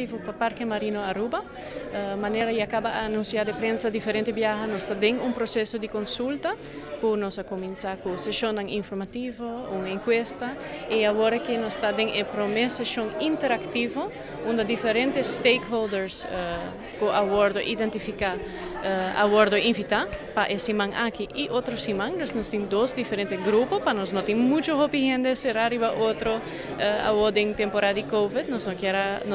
interativo para Parque Marino Aruba. Maneira que acaba a anunciar de prensa diferente viagens, nós temos processo de consulta, que nós começar com sessão informativa, uma encuesta, e agora que nós temos a promessa sessão interativa, onde diferentes stakeholders que abordo identificar, abordo invitar para esse man aqui e outros simang. Nós temos dois diferentes grupos, para nós não temos muito gente ser arriba outro a temporada de Covid. Nós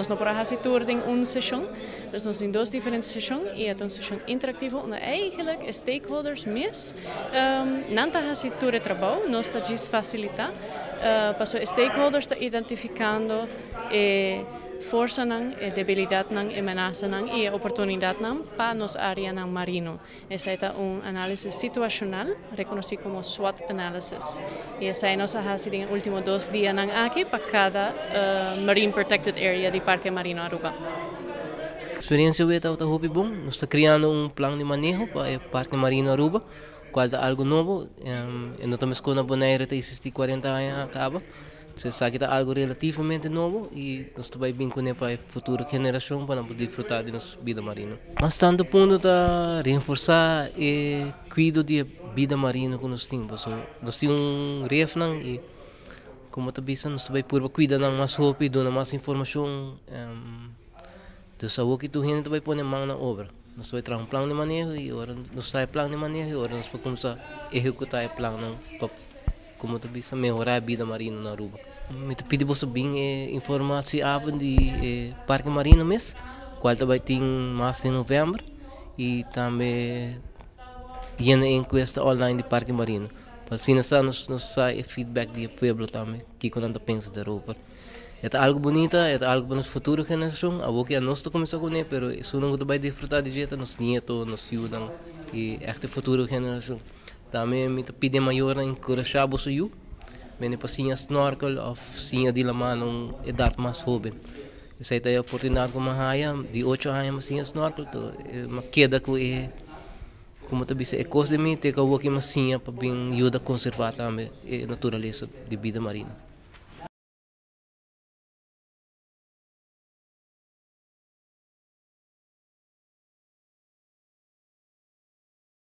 não podemos fazer tour em uma sessão. Nós temos dois diferentes sessões e é uma sessão interativa onde eigenlijk stakeholders não fazer tour de trabalho, nós estamos facilitar para os stakeholders identificando força e debilidade e ameaça e oportunidade para nossa área marino. Essa é análise situacional, reconhecido como SWOT analysis. E essa é nossa fase nos últimos 2 dias aqui para cada Marine Protected Area de Parque Marino Aruba. A experiência é muito bom. Nós estamos criando plano de manejo para o Parque Marino Aruba, qual é algo novo. Nós estamos com uma boneira que existe 40 anos acaba. Isso aqui é algo relativamente novo e nós estamos bem com a futura geração para poder desfrutar de nossa vida marina. Mas tanto ponto de reforçar e cuidar da vida marina que nós temos. Nós temos ref e como tu bisa nós estamos por cuidar mais roupa e dar mais informação. Então só que tu ainda vai pôr mão na obra. Nós vamos trazer plano de manejo e agora nós temos plano de manejo e agora nós vamos começar a executar o plano para como tu bisa melhorar a vida marina na Aruba. Me pedi você bem informação de Parque Marino mesmo, qual também tem mais de novembro e também a encuesta online de Parque Marino. Para assim nós sai feedback do povo também, que quando pensa da Aruba. É algo bonito, é algo para a futura geração. A boca nós começamos com ele, mas isso não vai desfrutar de jeito, nos netos, nos filhos e a futura geração. Também me pedi maior encorajar você eu, mas para sim snorkel ou sim de lama num idade mais jovem. Essa é a oportunidade como de 8 anos mas sim snorkel, uma queda que como tu disse é coisa de mim ter que eu aqui mas sim para bem ajuda a conservar também a natureza de vida marina.